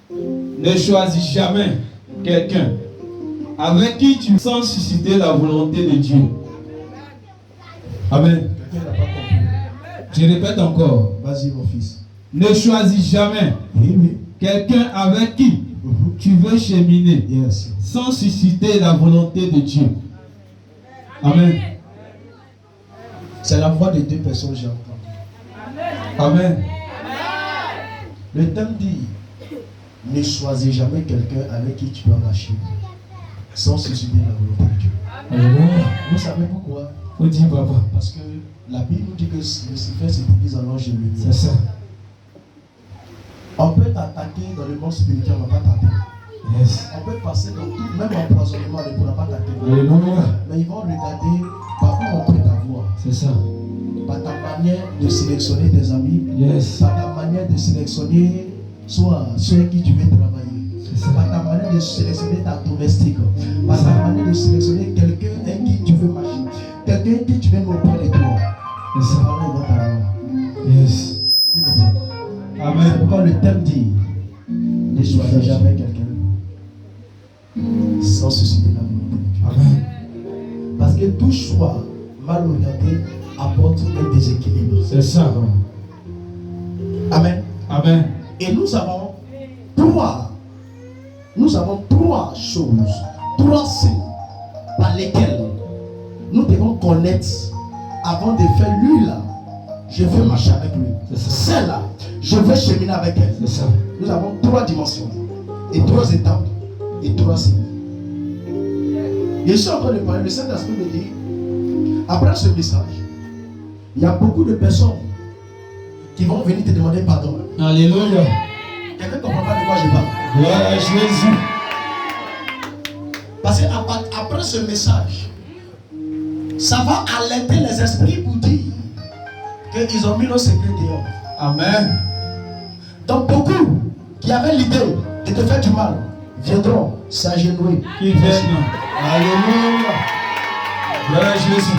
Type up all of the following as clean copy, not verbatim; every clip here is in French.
Ne choisis jamais quelqu'un avec qui tu sens susciter la volonté de Dieu. Amen. Quelqu'un n'a pas compris. Je répète encore. Vas-y, mon fils. Ne choisis jamais Oui. quelqu'un avec qui tu veux cheminer Yes. sans susciter la volonté de Dieu. Amen. C'est la voix de deux personnes que j'ai entendues. Amen. Le thème dit, ne choisis jamais quelqu'un avec qui tu vas marcher sans susciter la volonté de Dieu. Alléluia. Vous savez pourquoi? Vous dites papa. Parce que la Bible nous dit que Lucifer se déguise en ange de lumière. C'est ça. On peut t'attaquer dans le monde spirituel, on ne va pas t'attaquer. Yes. On peut passer dans tout, même empoisonnement, on ne pourra pas t'attaquer. Alléluia. Mais ils vont regarder par où on peut t'avoir. C'est ça. Par ta manière de sélectionner tes amis. Yes. Par ta manière de sélectionner soit ceux qui tu veux travailler. C'est ça. Par ta manière de sélectionner ta domestique. Par ta manière de sélectionner quelqu'un avec qui tu veux marcher. Quelqu'un qui tu veux me auprès de toi. C'est ça. Par là, ils vont t'avoir. Yes. Amen. C'est pourquoi le thème dit ne choisis jamais quelqu'un sans susciter la volonté de Dieu. Amen. Parce que tout choix mal orienté apporte un déséquilibre. C'est ça. Amen. Amen. Et nous avons trois choses, trois signes par lesquels nous devons connaître avant de faire lui là. Je veux marcher avec lui. Celle-là, je veux cheminer avec elle. C'est ça. Nous avons trois dimensions, et trois étapes, et trois signes. Je suis en train de parler, le Saint-Esprit me dit, après ce message, il y a beaucoup de personnes qui vont venir te demander pardon. Alléluia. Quelqu'un ne comprend pas de quoi je parle. Gloire à Jésus. Parce qu'après ce message, ça va alerter les esprits pour dire qu'ils ont mis nos secrets dehors. Amen. Donc beaucoup qui avaient l'idée de te faire du mal viendront s'agenouiller. Qui viennent. Alléluia. Gloire à Jésus.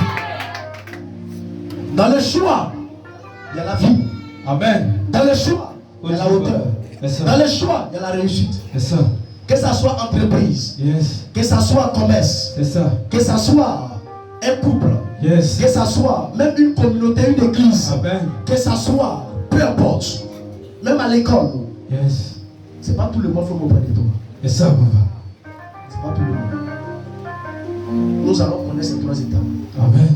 Dans le choix, il y a la vie. Amen. Dans le choix, il y a la hauteur. Dans le choix, il y a la réussite. C'est ça. Que ça soit entreprise, Yes. que ça soit commerce, C'est ça. que ça soit un couple, Yes. que ça soit même une communauté, une église, Amen. que ça soit, peu importe, même à l'école, Yes. c'est pas tout le monde qui faut m'auprès de toi. C'est ça, papa. C'est pas tout le monde. Nous allons connaître ces trois étapes. Amen.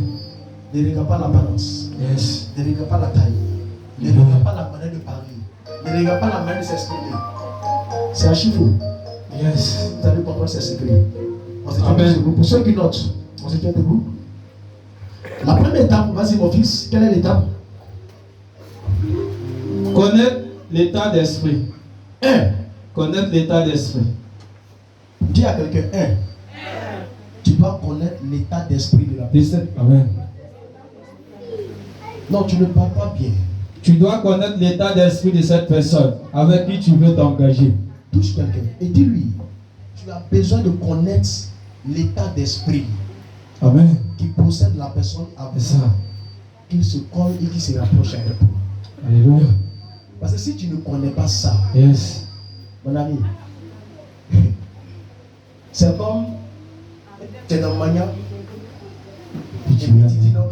Ne regarde pas l'apparence, Yes. ne regarde pas la taille, ne regarde pas la manière de parler, ne regarde pas la manière de s'exprimer. C'est un chiffre. Yes. Vous allez comprendre ces secrets. On se tient debout. Pour ceux qui notent, on se tient debout. La première étape, vas-y mon fils, quelle est l'étape? Connaître l'état d'esprit. 1. Connaître l'état d'esprit. Dis à quelqu'un, 1. Tu dois connaître l'état d'esprit de la personne. Amen. Non, tu ne parles pas bien. Tu dois connaître l'état d'esprit de cette personne avec qui tu veux t'engager. Touche quelqu'un et dis-lui, tu as besoin de connaître l'état d'esprit Amen. qui possède la personne avec C'est ça. qu'il se colle et qu'il se rapproche avec toi. Alléluia. Parce que si tu ne connais pas ça, Yes. mon ami, c'est comme tu es dans Mania et puis tu dis donc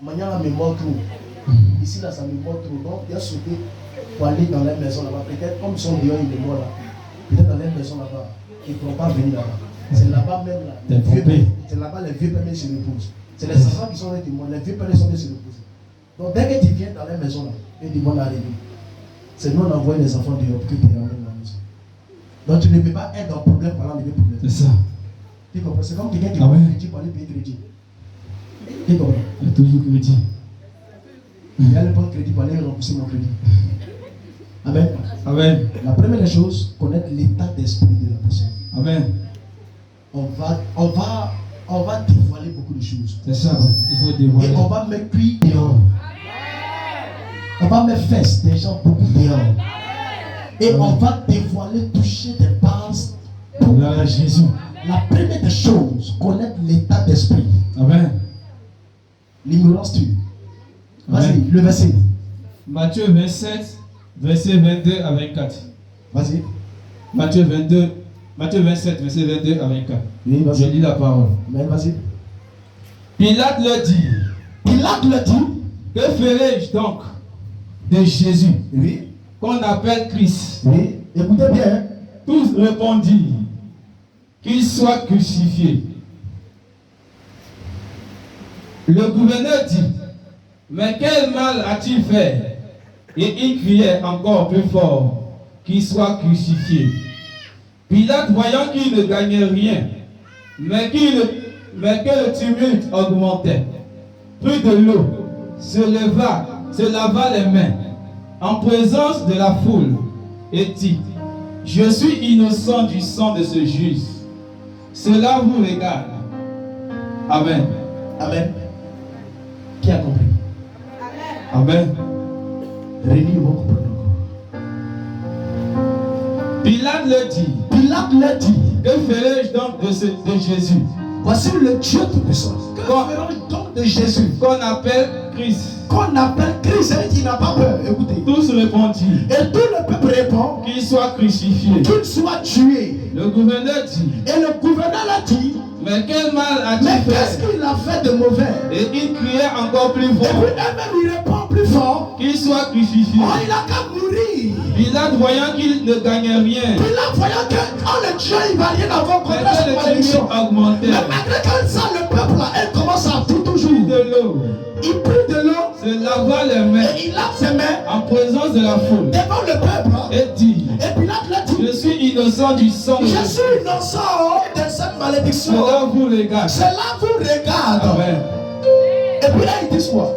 Mania me mord trop. Ici là ça me mord trop. Donc il y a sauté pour aller dans les maisons là-bas. Peut-être comme ils sont dehors, ils me mordent là. Peut-être dans les maisons là-bas, ils ne pourront pas venir là-bas. C'est là-bas même là. C'est là-bas les vieux pères se reposent. C'est les enfants qui sont là qui mordent. Les vieux pères sont là se reposer. Donc dès que tu viens dans les maisons là, ils disent bon arriver. C'est nous on envoie les enfants dehors pour que tu ramènes dans la maison. Donc tu ne peux pas être dans le problème pendant les problèmes. C'est ça. Tu comprends? C'est comme quelqu'un qui Ah prend ouais. crédit pour aller payer crédit. Tu comprends? Il y a toujours crédit. Il y a le bon crédit pour aller rembourser mon crédit. Amen. Amen. La première des choses, connaître l'état d'esprit de la personne. Amen. On va dévoiler beaucoup de choses. C'est ça. Il faut Et dévoiler. on va mettre cuire dehors. On va mettre fesses des gens beaucoup dehors. Et on va dévoiler, toucher des bases. Gloire à Jésus. La première des choses, connaître l'état d'esprit. Amen. L'ignorance tue. Vas-y, Amen. le verset. Matthieu 27, verset 22 à 24. Vas-y. Matthieu 27, verset 22 à 24. Oui, Je vas-y. lis la parole. Mais vas-y. Pilate leur dit, Pilate le dit. que ferai-je donc de Jésus, Oui. qu'on appelle Christ? Oui. Écoutez bien. Hein. Tous répondirent, qu'il soit crucifié. Le gouverneur dit, mais quel mal a-t-il fait? Et il criait encore plus fort, qu'il soit crucifié. Pilate, voyant qu'il ne gagnait rien, mais que le tumulte augmentait, prit de l'eau, se lava les mains, en présence de la foule, et dit, je suis innocent du sang de ce juste. Cela vous regarde. Amen. Amen. Qui a compris? Amen. Rémi, vous comprenez encore. Pilate le dit, Pilate le dit. que ferai-je donc de Jésus, Voici le Dieu Tout-Puissant. Que ferai-je donc de Jésus? qu'on appelle Christ? Qu'on appelle Christ, il n'a pas peur. Écoutez. Tous répondirent, Et tout le peuple répond qu'il soit crucifié. qu'il soit tué. Le gouverneur dit, Et le gouverneur a dit, mais quel mal a-t-il mais qu'est-ce fait? qu'il a fait de mauvais? Et il criait encore plus Et puis fort, elle-même il répond plus fort. qu'il soit crucifié. Oh, il a qu'à mourir. Pilate, voyant qu'il ne gagnait rien, Pilate voyant que le Dieu il va rien avoir contre mais sa que le malédiction. tumulte augmentait, Mais malgré que ça, le peuple là, elle commence à tout toujours. de l'eau, Il prit de l'eau se lava les mains et il lave ses mains en présence de la foule, devant le peuple. et dit, Et Pilate l'a dit, je suis innocent du sang de je Jésus. suis innocent de cette malédiction. Cela vous regarde. Cela vous regarde. Amen. Et puis là, ils disent quoi?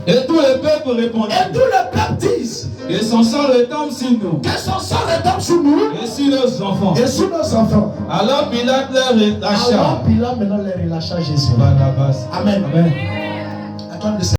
Et tout le peuple répondit, Et tout le peuple dit et son sang retombe sur nous, que son sang retombe sur nous et sur nos enfants. et sur nos enfants. Alors Pilate leur relâcha Alors Pilate maintenant les relâcha Jésus. Barnabas. Amen. Amen. Attends de